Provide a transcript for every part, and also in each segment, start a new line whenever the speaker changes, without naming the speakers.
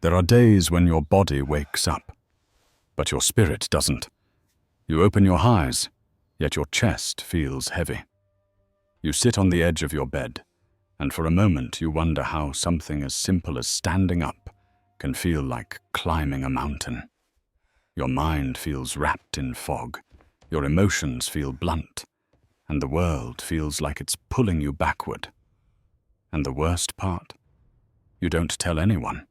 There are days when your body wakes up, but your spirit doesn't. You open your eyes, yet your chest feels heavy. You sit on the edge of your bed, and for a moment you wonder how something as simple as standing up can feel like climbing a mountain. Your mind feels wrapped in fog, your emotions feel blunt, and the world feels like it's pulling you backward. And the worst part? You don't tell anyone.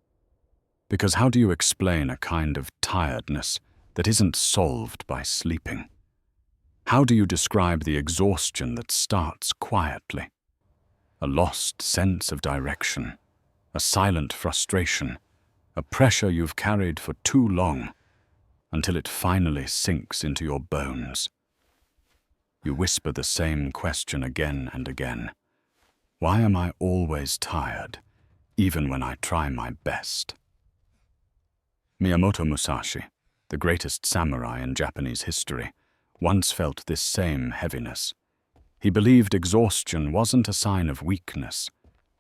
Because how do you explain a kind of tiredness that isn't solved by sleeping? How do you describe the exhaustion that starts quietly? A lost sense of direction, a silent frustration, a pressure you've carried for too long, until it finally sinks into your bones. You whisper the same question again and again. Why am I always tired, even when I try my best? Miyamoto Musashi, the greatest samurai in Japanese history, once felt this same heaviness. He believed exhaustion wasn't a sign of weakness,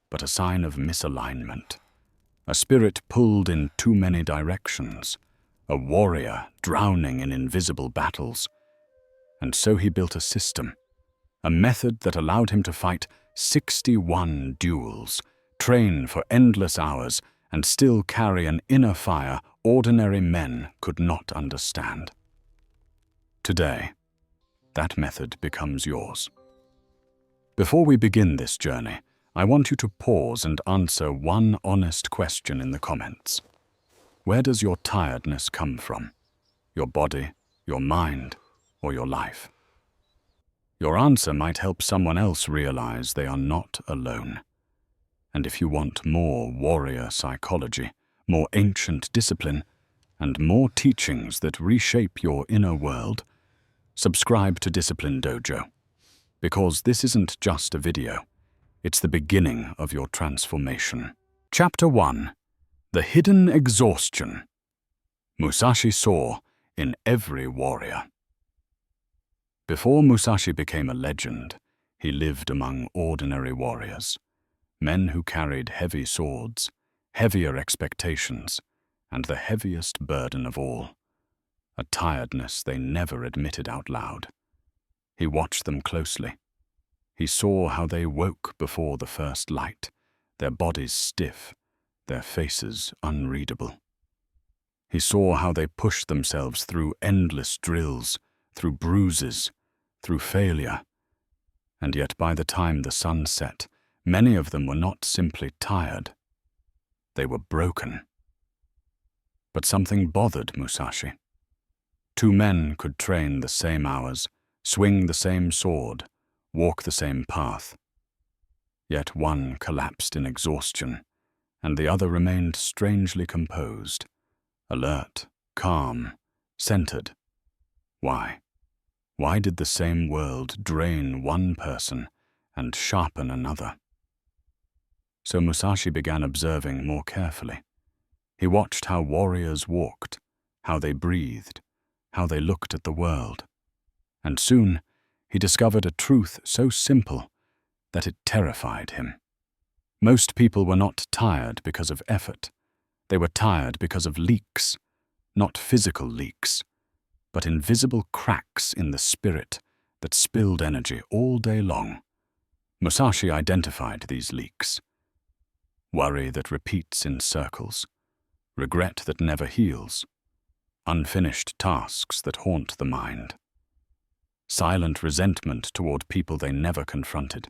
but a sign of misalignment. A spirit pulled in too many directions, a warrior drowning in invisible battles. And so he built a system, a method that allowed him to fight 61 duels, train for endless hours, and still carry an inner fire ordinary men could not understand. Today, that method becomes yours. Before we begin this journey, I want you to pause and answer one honest question in the comments. Where does your tiredness come from? Your body, your mind, or your life? Your answer might help someone else realize they are not alone. And if you want more warrior psychology, more ancient discipline, and more teachings that reshape your inner world, subscribe to Discipline Dojo. Because this isn't just a video, it's the beginning of your transformation. Chapter 1. The Hidden Exhaustion. Musashi saw in every warrior. Before Musashi became a legend, he lived among ordinary warriors, men who carried heavy swords, heavier expectations, and the heaviest burden of all, a tiredness they never admitted out loud. He watched them closely. He saw how they woke before the first light, their bodies stiff, their faces unreadable. He saw how they pushed themselves through endless drills, through bruises, through failure. And yet by the time the sun set, many of them were not simply tired. They were broken. But something bothered Musashi. Two men could train the same hours, swing the same sword, walk the same path. Yet one collapsed in exhaustion, and the other remained strangely composed, alert, calm, centered. Why? Why did the same world drain one person and sharpen another? So Musashi began observing more carefully. He watched how warriors walked, how they breathed, how they looked at the world. And soon he discovered a truth so simple that it terrified him. Most people were not tired because of effort. They were tired because of leaks, not physical leaks, but invisible cracks in the spirit that spilled energy all day long. Musashi identified these leaks. Worry that repeats in circles, regret that never heals, unfinished tasks that haunt the mind, silent resentment toward people they never confronted,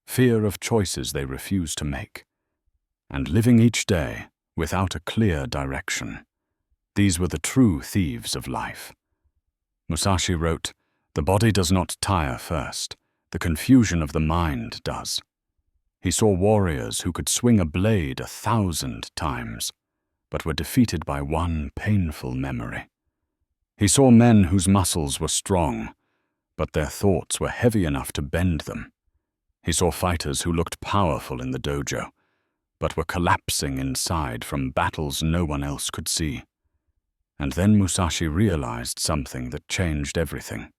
fear of choices they refused to make, and living each day without a clear direction. These were the true thieves of life. Musashi wrote, "The body does not tire first, the confusion of the mind does." He saw warriors who could swing a blade 1,000 times, but were defeated by one painful memory. He saw men whose muscles were strong, but their thoughts were heavy enough to bend them. He saw fighters who looked powerful in the dojo, but were collapsing inside from battles no one else could see. And then Musashi realized something that changed everything.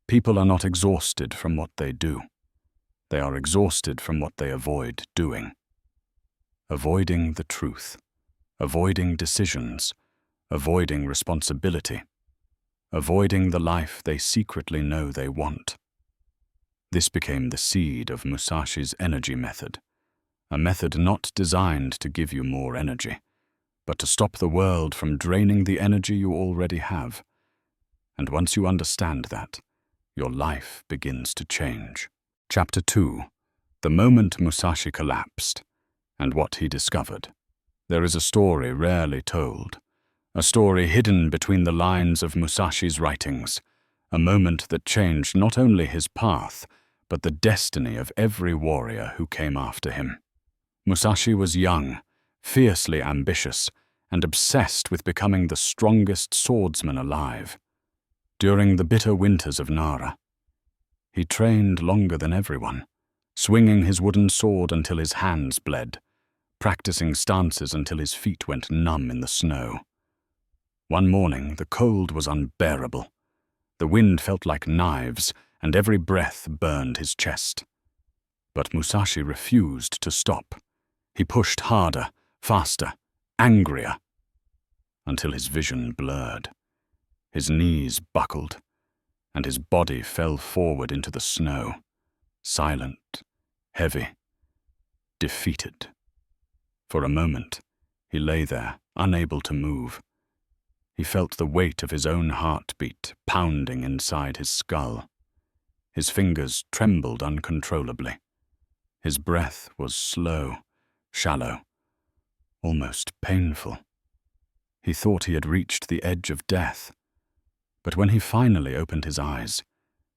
People are not exhausted from what they do. They are exhausted from what they avoid doing. Avoiding the truth, avoiding decisions, avoiding responsibility, avoiding the life they secretly know they want. This became the seed of Musashi's energy method, a method not designed to give you more energy, but to stop the world from draining the energy you already have. And once you understand that, your life begins to change. Chapter 2. The moment Musashi collapsed, and what he discovered. There is a story rarely told, a story hidden between the lines of Musashi's writings, a moment that changed not only his path, but the destiny of every warrior who came after him. Musashi was young, fiercely ambitious, and obsessed with becoming the strongest swordsman alive. During the bitter winters of Nara, he trained longer than everyone, swinging his wooden sword until his hands bled, practicing stances until his feet went numb in the snow. One morning, the cold was unbearable. The wind felt like knives, and every breath burned his chest. But Musashi refused to stop. He pushed harder, faster, angrier, until his vision blurred. His knees buckled, and his body fell forward into the snow, silent, heavy, defeated. For a moment, he lay there, unable to move. He felt the weight of his own heartbeat pounding inside his skull. His fingers trembled uncontrollably. His breath was slow, shallow, almost painful. He thought he had reached the edge of death. But when he finally opened his eyes,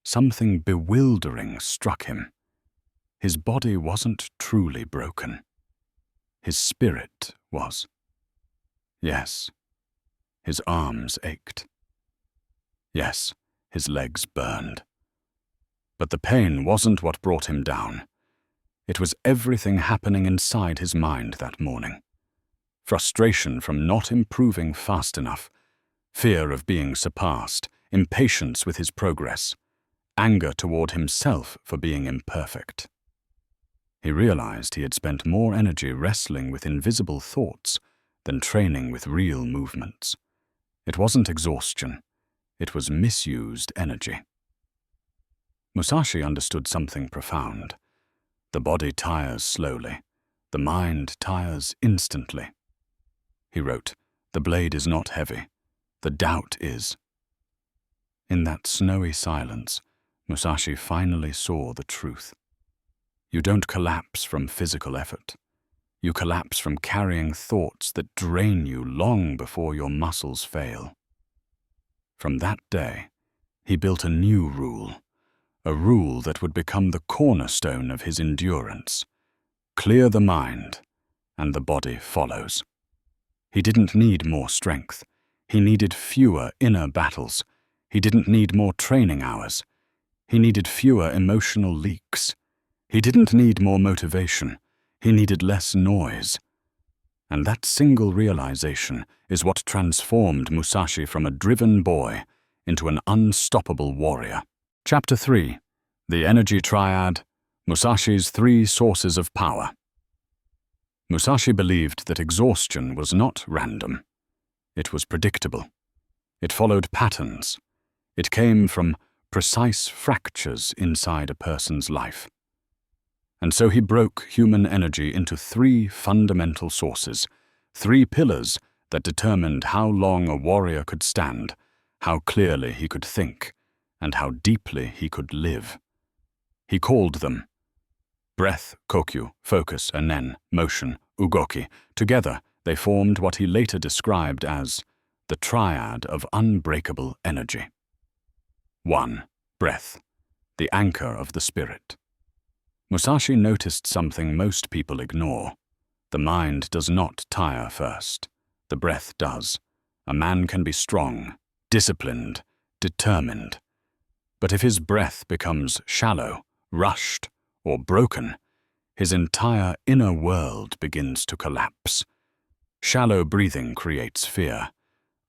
something bewildering struck him. His body wasn't truly broken. His spirit was. Yes, his arms ached. Yes, his legs burned. But the pain wasn't what brought him down. It was everything happening inside his mind that morning. Frustration from not improving fast enough, fear of being surpassed, impatience with his progress, anger toward himself for being imperfect. He realized he had spent more energy wrestling with invisible thoughts than training with real movements. It wasn't exhaustion, it was misused energy. Musashi understood something profound. The body tires slowly, the mind tires instantly. He wrote, "The blade is not heavy, the doubt is." In that snowy silence, Musashi finally saw the truth. You don't collapse from physical effort. You collapse from carrying thoughts that drain you long before your muscles fail. From that day, he built a new rule, a rule that would become the cornerstone of his endurance. Clear the mind, and the body follows. He didn't need more strength. He needed fewer inner battles. He didn't need more training hours. He needed fewer emotional leaks. He didn't need more motivation. He needed less noise. And that single realization is what transformed Musashi from a driven boy into an unstoppable warrior. Chapter 3. The Energy Triad, Musashi's 3 Sources of Power. Musashi believed that exhaustion was not random. It was predictable. It followed patterns. It came from precise fractures inside a person's life. And so he broke human energy into 3 fundamental sources, 3 pillars that determined how long a warrior could stand, how clearly he could think, and how deeply he could live. He called them breath, kokyu, focus, and nen, motion, ugoki. Together, they formed what he later described as the triad of unbreakable energy. 1. Breath, the anchor of the spirit. Musashi noticed something most people ignore. The mind does not tire first. The breath does. A man can be strong, disciplined, determined. But if his breath becomes shallow, rushed, or broken, his entire inner world begins to collapse. Shallow breathing creates fear.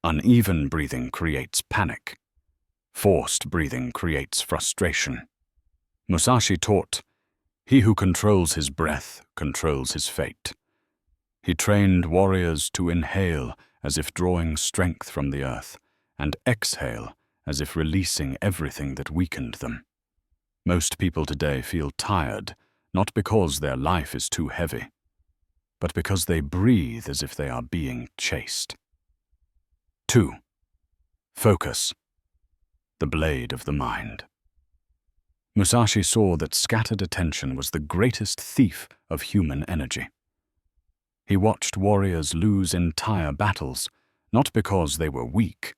Uneven breathing creates panic. Forced breathing creates frustration. Musashi taught, "He who controls his breath controls his fate." He trained warriors to inhale as if drawing strength from the earth, and exhale as if releasing everything that weakened them. Most people today feel tired, not because their life is too heavy, but because they breathe as if they are being chased. 2. Focus. The blade of the mind. Musashi saw that scattered attention was the greatest thief of human energy. He watched warriors lose entire battles, not because they were weak,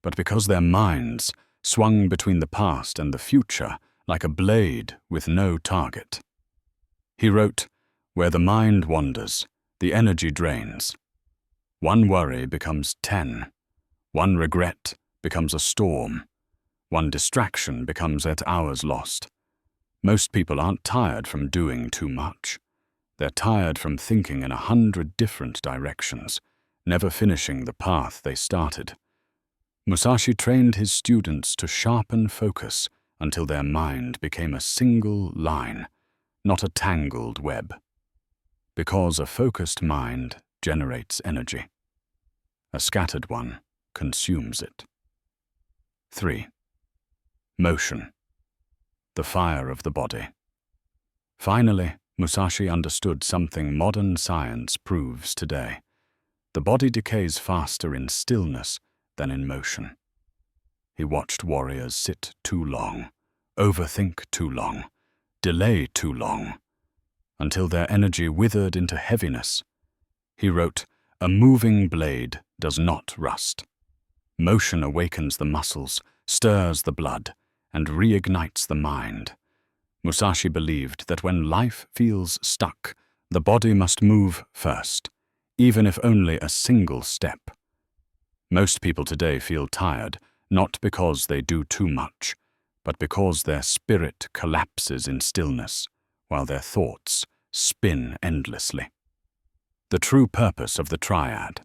but because their minds swung between the past and the future like a blade with no target. He wrote, "Where the mind wanders, the energy drains. One worry becomes 10. One regret becomes a storm. One distraction becomes 8 hours lost." Most people aren't tired from doing too much. They're tired from thinking in 100 different directions, never finishing the path they started. Musashi trained his students to sharpen focus until their mind became a single line, not a tangled web. Because a focused mind generates energy. A scattered one consumes it. 3. Motion. The fire of the body. Finally, Musashi understood something modern science proves today. The body decays faster in stillness than in motion. He watched warriors sit too long, overthink too long, delay too long, until their energy withered into heaviness. He wrote, "A moving blade does not rust. Motion awakens the muscles, stirs the blood, and reignites the mind." Musashi believed that when life feels stuck, the body must move first, even if only a single step. Most people today feel tired, not because they do too much, but because their spirit collapses in stillness, while their thoughts spin endlessly. The true purpose of the triad.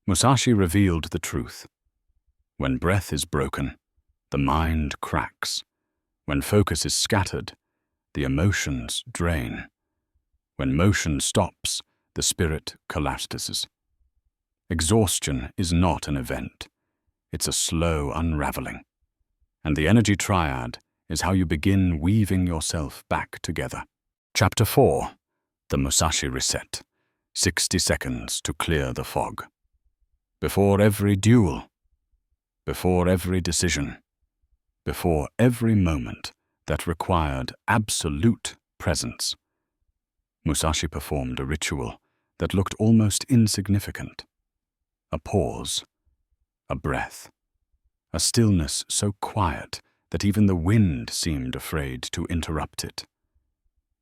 Musashi revealed the truth. When breath is broken, the mind cracks. When focus is scattered, the emotions drain. When motion stops, the spirit collapses. Exhaustion is not an event. It's a slow unraveling. And the energy triad is how you begin weaving yourself back together. Chapter 4. The Musashi Reset. 60 seconds to clear the fog. Before every duel, before every decision, before every moment that required absolute presence, Musashi performed a ritual that looked almost insignificant. A pause, a breath, a stillness so quiet that even the wind seemed afraid to interrupt it.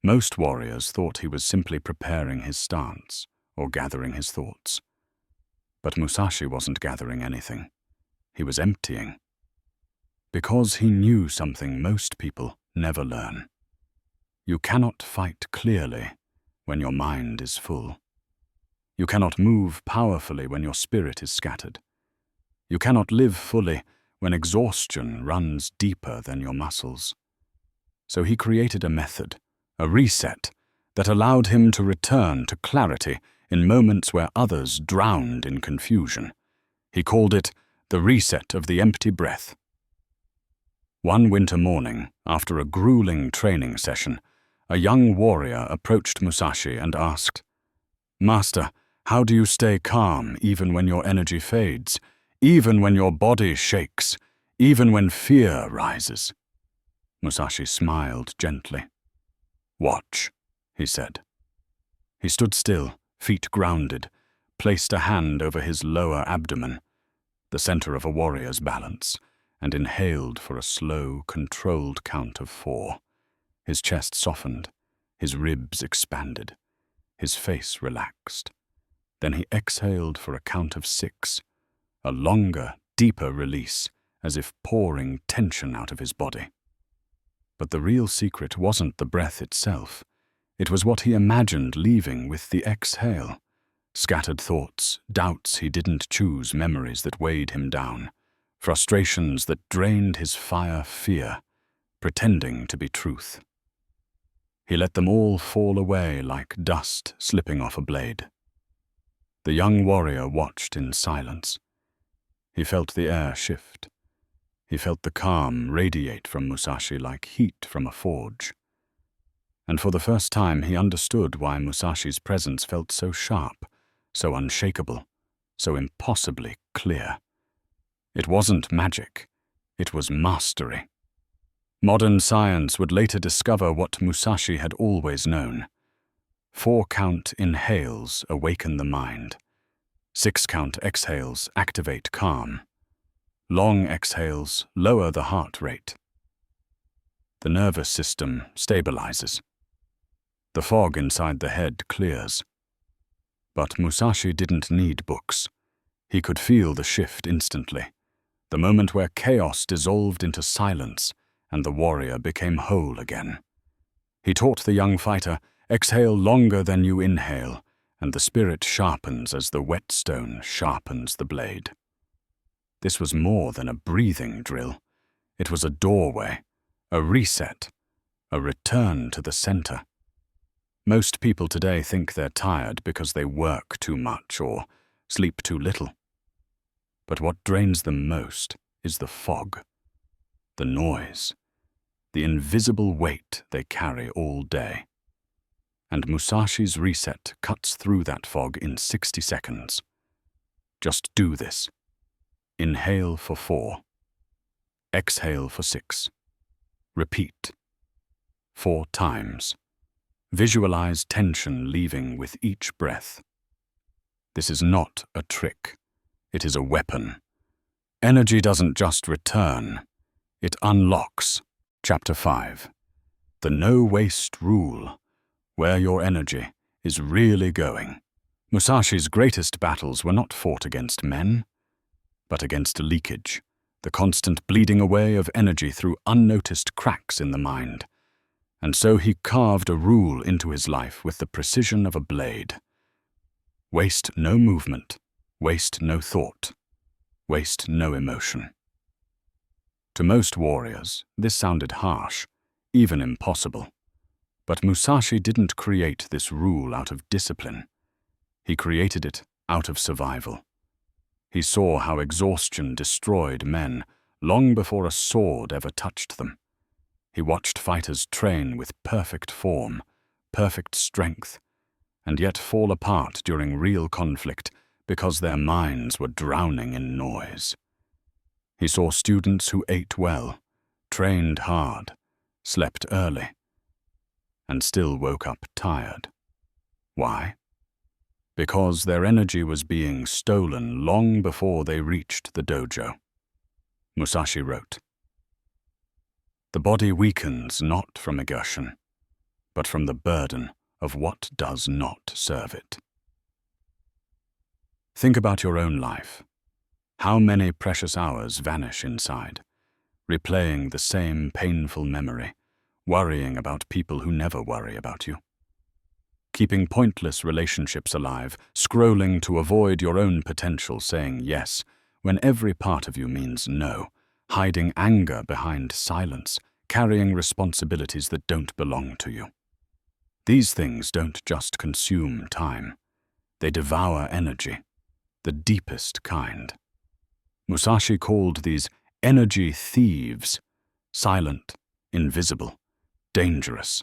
Most warriors thought he was simply preparing his stance or gathering his thoughts. But Musashi wasn't gathering anything. He was emptying. Because he knew something most people never learn. You cannot fight clearly when your mind is full. You cannot move powerfully when your spirit is scattered. You cannot live fully when exhaustion runs deeper than your muscles. So he created a method, a reset, that allowed him to return to clarity in moments where others drowned in confusion. He called it the reset of the empty breath. One winter morning, after a grueling training session, a young warrior approached Musashi and asked, "Master, how do you stay calm even when your energy fades, even when your body shakes, even when fear rises?" Musashi smiled gently. "Watch," he said. He stood still, feet grounded, placed a hand over his lower abdomen, the center of a warrior's balance, and inhaled for a slow, controlled count of 4. His chest softened, his ribs expanded, his face relaxed. Then he exhaled for a count of 6, a longer, deeper release, as if pouring tension out of his body. But the real secret wasn't the breath itself. It was what he imagined leaving with the exhale. Scattered thoughts, doubts he didn't choose, memories that weighed him down, frustrations that drained his fire, fear, pretending to be truth. He let them all fall away like dust slipping off a blade. The young warrior watched in silence. He felt the air shift. He felt the calm radiate from Musashi like heat from a forge. And for the first time he understood why Musashi's presence felt so sharp, so unshakable, so impossibly clear. It wasn't magic, it was mastery. Modern science would later discover what Musashi had always known. 4-count inhales awaken the mind. 6-count exhales activate calm. Long exhales lower the heart rate. The nervous system stabilizes. The fog inside the head clears. But Musashi didn't need books. He could feel the shift instantly, the moment where chaos dissolved into silence and the warrior became whole again. He taught the young fighter, exhale longer than you inhale, and the spirit sharpens as the whetstone sharpens the blade. This was more than a breathing drill. It was a doorway, a reset, a return to the center. Most people today think they're tired because they work too much or sleep too little. But what drains them most is the fog, the noise, the invisible weight they carry all day. And Musashi's reset cuts through that fog in 60 seconds. Just do this. Inhale for 4. Exhale for 6. Repeat. 4 times. Visualize tension leaving with each breath. This is not a trick. It is a weapon. Energy doesn't just return. It unlocks. Chapter 5. The no-waste rule. Where your energy is really going. Musashi's greatest battles were not fought against men, but against leakage, the constant bleeding away of energy through unnoticed cracks in the mind. And so he carved a rule into his life with the precision of a blade. Waste no movement, waste no thought, waste no emotion. To most warriors, this sounded harsh, even impossible. But Musashi didn't create this rule out of discipline. He created it out of survival. He saw how exhaustion destroyed men long before a sword ever touched them. He watched fighters train with perfect form, perfect strength, and yet fall apart during real conflict because their minds were drowning in noise. He saw students who ate well, trained hard, slept early, and still woke up tired. Why? Because their energy was being stolen long before they reached the dojo. Musashi wrote, "The body weakens not from exertion, but from the burden of what does not serve it." Think about your own life. How many precious hours vanish inside, replaying the same painful memory, worrying about people who never worry about you? Keeping pointless relationships alive, scrolling to avoid your own potential, saying yes when every part of you means no, hiding anger behind silence, carrying responsibilities that don't belong to you. These things don't just consume time. They devour energy, the deepest kind. Musashi called these energy thieves, silent, invisible, dangerous.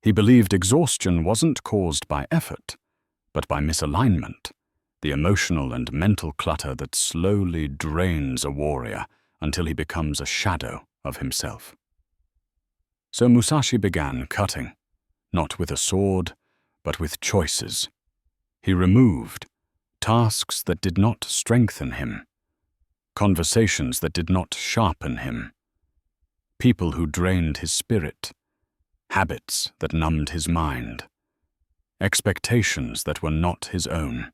He believed exhaustion wasn't caused by effort, but by misalignment, the emotional and mental clutter that slowly drains a warrior until he becomes a shadow of himself. So Musashi began cutting, not with a sword, but with choices. He removed tasks that did not strengthen him, conversations that did not sharpen him, people who drained his spirit, habits that numbed his mind, expectations that were not his own.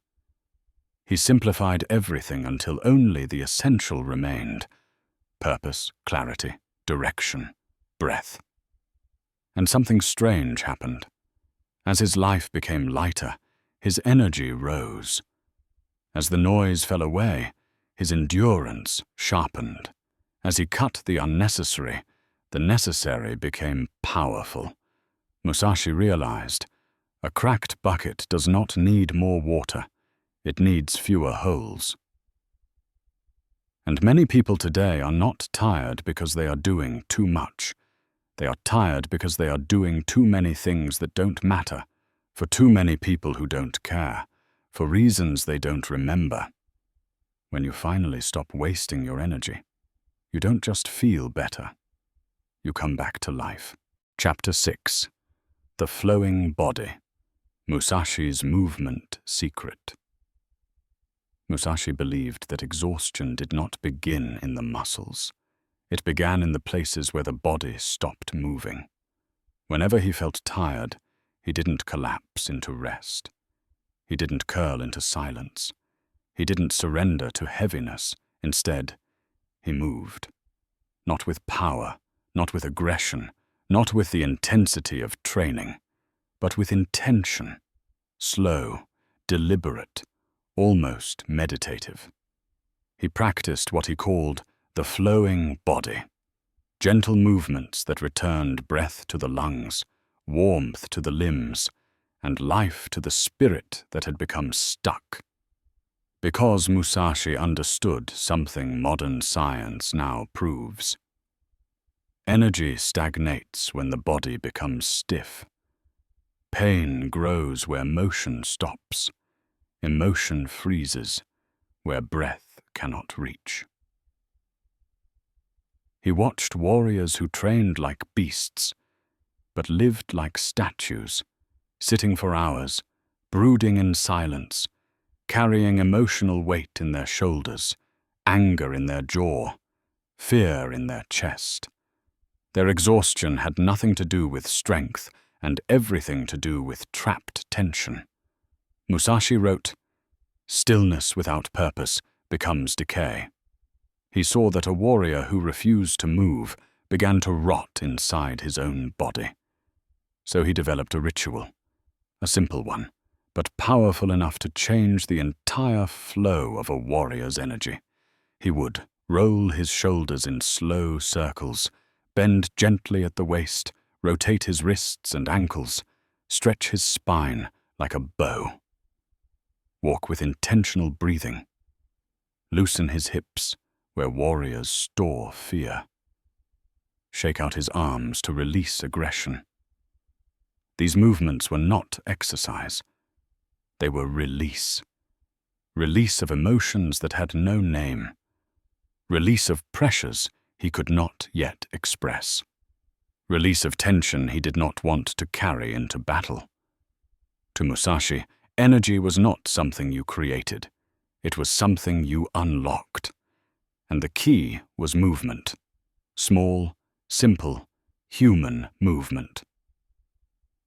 He simplified everything until only the essential remained: purpose, clarity, direction, breath. And something strange happened. As his life became lighter, his energy rose. As the noise fell away, his endurance sharpened. As he cut the unnecessary, the necessary became powerful. Musashi realized, a cracked bucket does not need more water. It needs fewer holes. And many people today are not tired because they are doing too much. They are tired because they are doing too many things that don't matter, for too many people who don't care, for reasons they don't remember. When you finally stop wasting your energy, you don't just feel better. You come back to life. Chapter 6. The Flowing Body. Musashi's Movement Secret. Musashi believed that exhaustion did not begin in the muscles. It began in the places where the body stopped moving. Whenever he felt tired, he didn't collapse into rest. He didn't curl into silence. He didn't surrender to heaviness. Instead, he moved. Not with power, not with aggression, not with the intensity of training, but with intention. Slow, deliberate, almost meditative. He practiced what he called the flowing body, gentle movements that returned breath to the lungs, warmth to the limbs, and life to the spirit that had become stuck. Because Musashi understood something modern science now proves. Energy stagnates when the body becomes stiff. Pain grows where motion stops. Emotion freezes where breath cannot reach. He watched warriors who trained like beasts, but lived like statues, sitting for hours, brooding in silence, carrying emotional weight in their shoulders, anger in their jaw, fear in their chest. Their exhaustion had nothing to do with strength and everything to do with trapped tension. Musashi wrote, "Stillness without purpose becomes decay." He saw that a warrior who refused to move began to rot inside his own body. So he developed a ritual, a simple one, but powerful enough to change the entire flow of a warrior's energy. He would roll his shoulders in slow circles, bend gently at the waist, rotate his wrists and ankles, stretch his spine like a bow. Walk with intentional breathing. Loosen his hips where warriors store fear. Shake out his arms to release aggression. These movements were not exercise. They were release. Release of emotions that had no name. Release of pressures he could not yet express. Release of tension he did not want to carry into battle. To Musashi, energy was not something you created. It was something you unlocked. And the key was movement. Small, simple, human movement.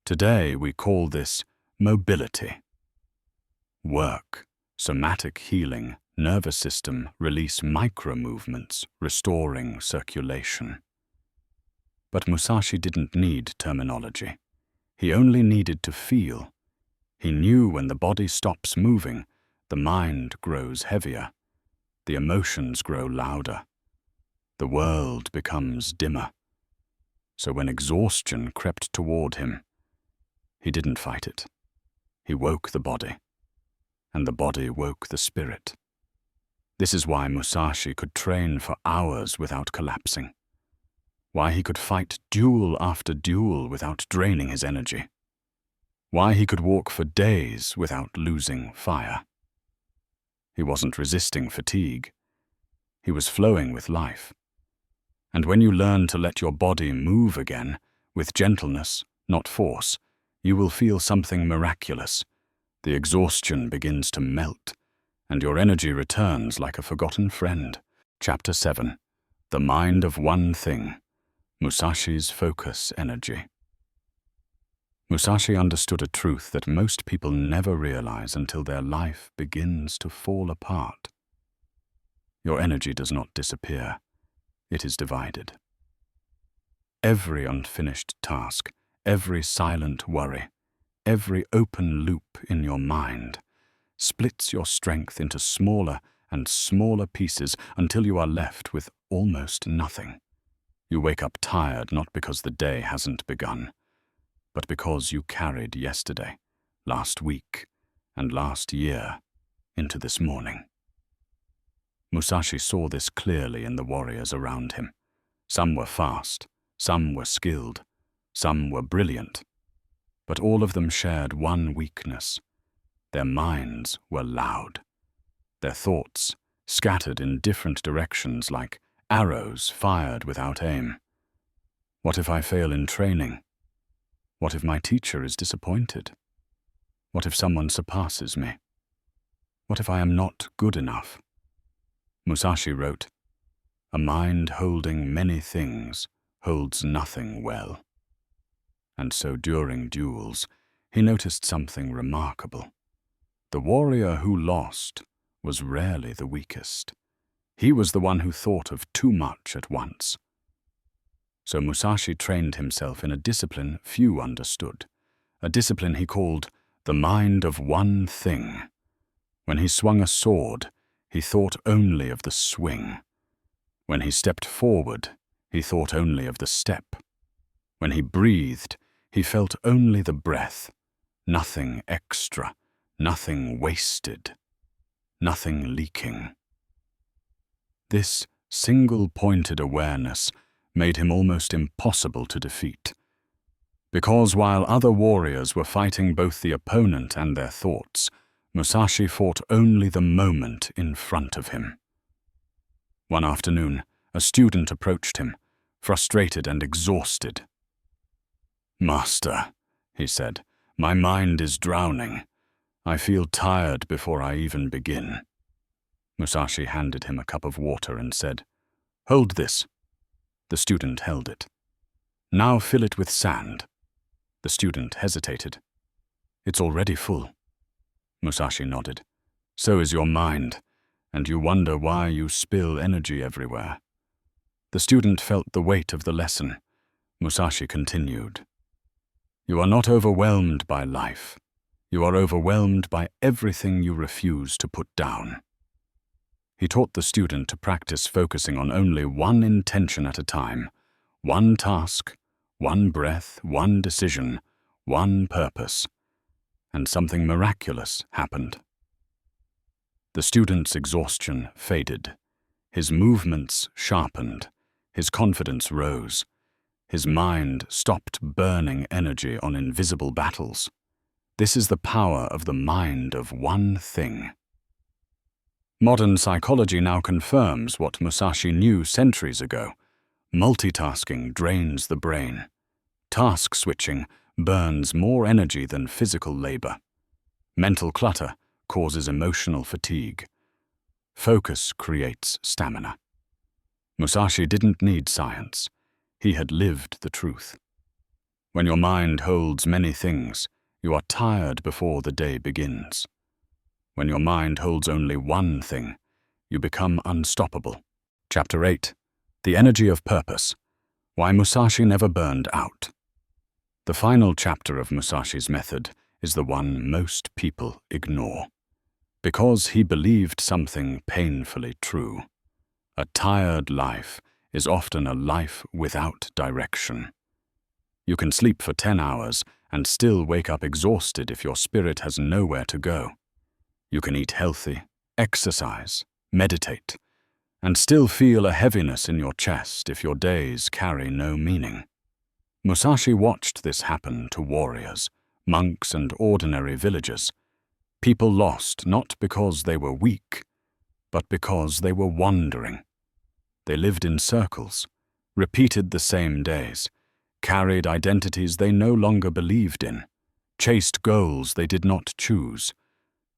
Today we call this mobility. Work, somatic healing, nervous system release micro-movements, restoring circulation. But Musashi didn't need terminology. He only needed to feel. He knew when the body stops moving, the mind grows heavier, the emotions grow louder, the world becomes dimmer. So when exhaustion crept toward him, he didn't fight it. He woke the body, and the body woke the spirit. This is why Musashi could train for hours without collapsing. Why he could fight duel after duel without draining his energy. Why he could walk for days without losing fire. He wasn't resisting fatigue. He was flowing with life. And when you learn to let your body move again, with gentleness, not force, you will feel something miraculous. The exhaustion begins to melt, and your energy returns like a forgotten friend. Chapter 7. The Mind of One Thing. Musashi's Focus Energy. Musashi understood a truth that most people never realize until their life begins to fall apart. Your energy does not disappear. It is divided. Every unfinished task, every silent worry, every open loop in your mind splits your strength into smaller and smaller pieces until you are left with almost nothing. You wake up tired not because the day hasn't begun, but because you carried yesterday, last week, and last year into this morning. Musashi saw this clearly in the warriors around him. Some were fast, some were skilled, some were brilliant, but all of them shared one weakness. Their minds were loud. Their thoughts scattered in different directions like arrows fired without aim. What if I fail in training? What if my teacher is disappointed? What if someone surpasses me? What if I am not good enough? Musashi wrote, "A mind holding many things holds nothing well." And so during duels, he noticed something remarkable. The warrior who lost was rarely the weakest. He was the one who thought of too much at once. So Musashi trained himself in a discipline few understood, a discipline he called the mind of one thing. When he swung a sword, he thought only of the swing. When he stepped forward, he thought only of the step. When he breathed, he felt only the breath, nothing extra, nothing wasted, nothing leaking. This single-pointed awareness made him almost impossible to defeat. Because while other warriors were fighting both the opponent and their thoughts, Musashi fought only the moment in front of him. One afternoon, a student approached him, frustrated and exhausted. "Master," he said, "my mind is drowning. I feel tired before I even begin." Musashi handed him a cup of water and said, "Hold this." The student held it. "Now fill it with sand." The student hesitated. "It's already full." Musashi nodded. "So is your mind, and you wonder why you spill energy everywhere." The student felt the weight of the lesson. Musashi continued, "You are not overwhelmed by life. You are overwhelmed by everything you refuse to put down." He taught the student to practice focusing on only one intention at a time, one task, one breath, one decision, one purpose. And something miraculous happened. The student's exhaustion faded. His movements sharpened. His confidence rose. His mind stopped burning energy on invisible battles. This is the power of the mind of one thing. Modern psychology now confirms what Musashi knew centuries ago. Multitasking drains the brain. Task switching burns more energy than physical labor. Mental clutter causes emotional fatigue. Focus creates stamina. Musashi didn't need science. He had lived the truth. When your mind holds many things, you are tired before the day begins. When your mind holds only one thing, you become unstoppable. Chapter 8. The Energy of Purpose. Why Musashi Never Burned Out. The final chapter of Musashi's method is the one most people ignore. Because he believed something painfully true. A tired life is often a life without direction. You can sleep for 10 hours and still wake up exhausted if your spirit has nowhere to go. You can eat healthy, exercise, meditate, and still feel a heaviness in your chest if your days carry no meaning. Musashi watched this happen to warriors, monks, and ordinary villagers. People lost not because they were weak, but because they were wandering. They lived in circles, repeated the same days, carried identities they no longer believed in, chased goals they did not choose,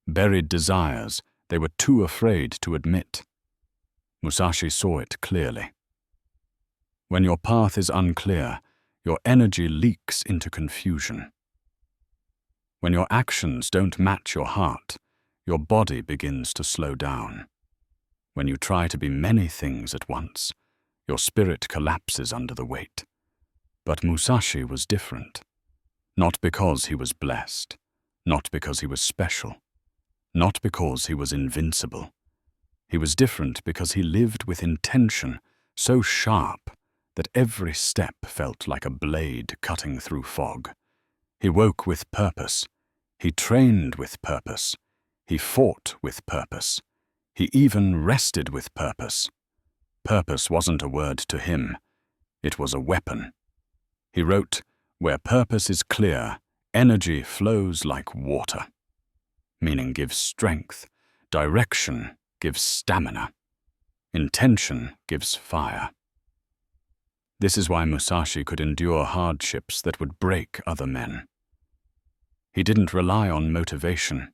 buried desires they were too afraid to admit. Musashi saw it clearly. When your path is unclear, your energy leaks into confusion. When your actions don't match your heart, your body begins to slow down. When you try to be many things at once, your spirit collapses under the weight. But Musashi was different. Not because he was blessed, not because he was special, not because he was invincible. He was different because he lived with intention so sharp that every step felt like a blade cutting through fog. He woke with purpose. He trained with purpose. He fought with purpose. He even rested with purpose. Purpose wasn't a word to him. It was a weapon. He wrote, "Where purpose is clear, energy flows like water." Meaning gives strength. Direction gives stamina. Intention gives fire. This is why Musashi could endure hardships that would break other men. He didn't rely on motivation.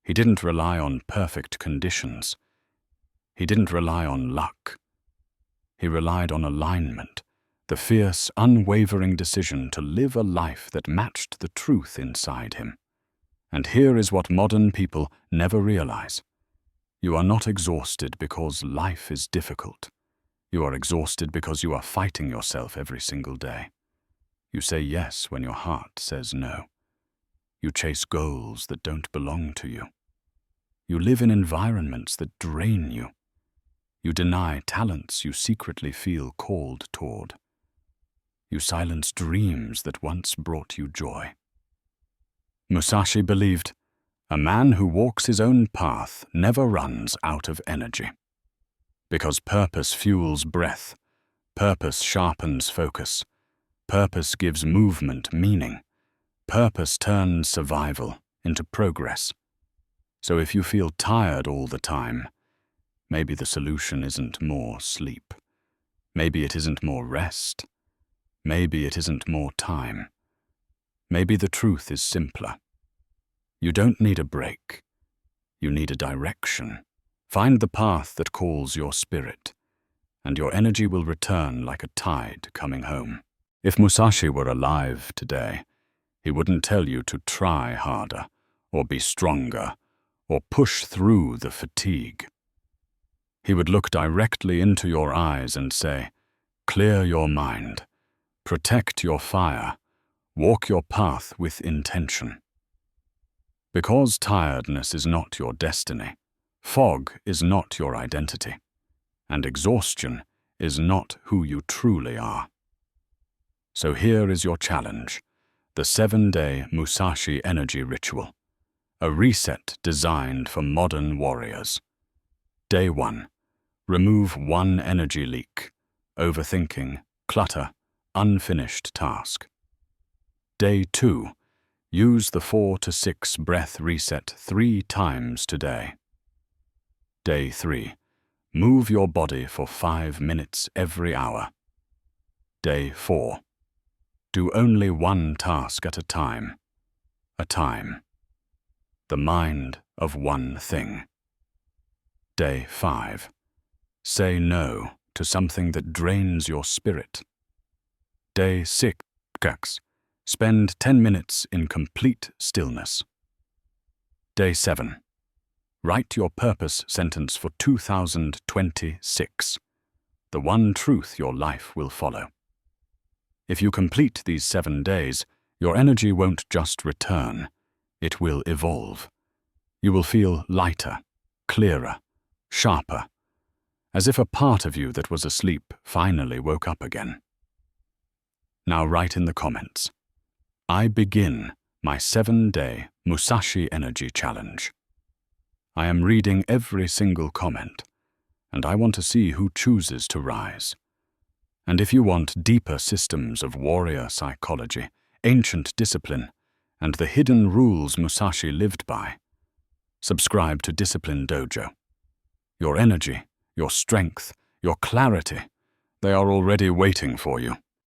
He didn't rely on perfect conditions. He didn't rely on luck. He relied on alignment, the fierce, unwavering decision to live a life that matched the truth inside him. And here is what modern people never realize. You are not exhausted because life is difficult. You are exhausted because you are fighting yourself every single day. You say yes when your heart says no. You chase goals that don't belong to you. You live in environments that drain you. You deny talents you secretly feel called toward. You silence dreams that once brought you joy. Musashi believed, "A man who walks his own path never runs out of energy." Because purpose fuels breath, purpose sharpens focus, purpose gives movement meaning, purpose turns survival into progress. So if you feel tired all the time, maybe the solution isn't more sleep. Maybe it isn't more rest. Maybe it isn't more time. Maybe the truth is simpler. You don't need a break. You need a direction. Find the path that calls your spirit, and your energy will return like a tide coming home. If Musashi were alive today, he wouldn't tell you to try harder, or be stronger, or push through the fatigue. He would look directly into your eyes and say, "Clear your mind, protect your fire, walk your path with intention." Because tiredness is not your destiny, fog is not your identity, and exhaustion is not who you truly are. So here is your challenge, the 7-day Musashi energy ritual, a reset designed for modern warriors. Day 1. Remove one energy leak, overthinking, clutter, unfinished task. Day 2. Use the 4 to 6 breath reset 3 times today. Day 3. Move your body for 5 minutes every hour. Day 4. Do only one task at a time. The mind of one thing. Day 5. Say no to something that drains your spirit. Day 6. Spend 10 minutes in complete stillness. Day 7. Write your purpose sentence for 2026, the one truth your life will follow. If you complete these 7 days, your energy won't just return, it will evolve. You will feel lighter, clearer, sharper, as if a part of you that was asleep finally woke up again. Now write in the comments, "I begin my 7-day Musashi Energy Challenge." I am reading every single comment, and I want to see who chooses to rise. And if you want deeper systems of warrior psychology, ancient discipline, and the hidden rules Musashi lived by, subscribe to Discipline Dojo. Your energy, your strength, your clarity, they are already waiting for you.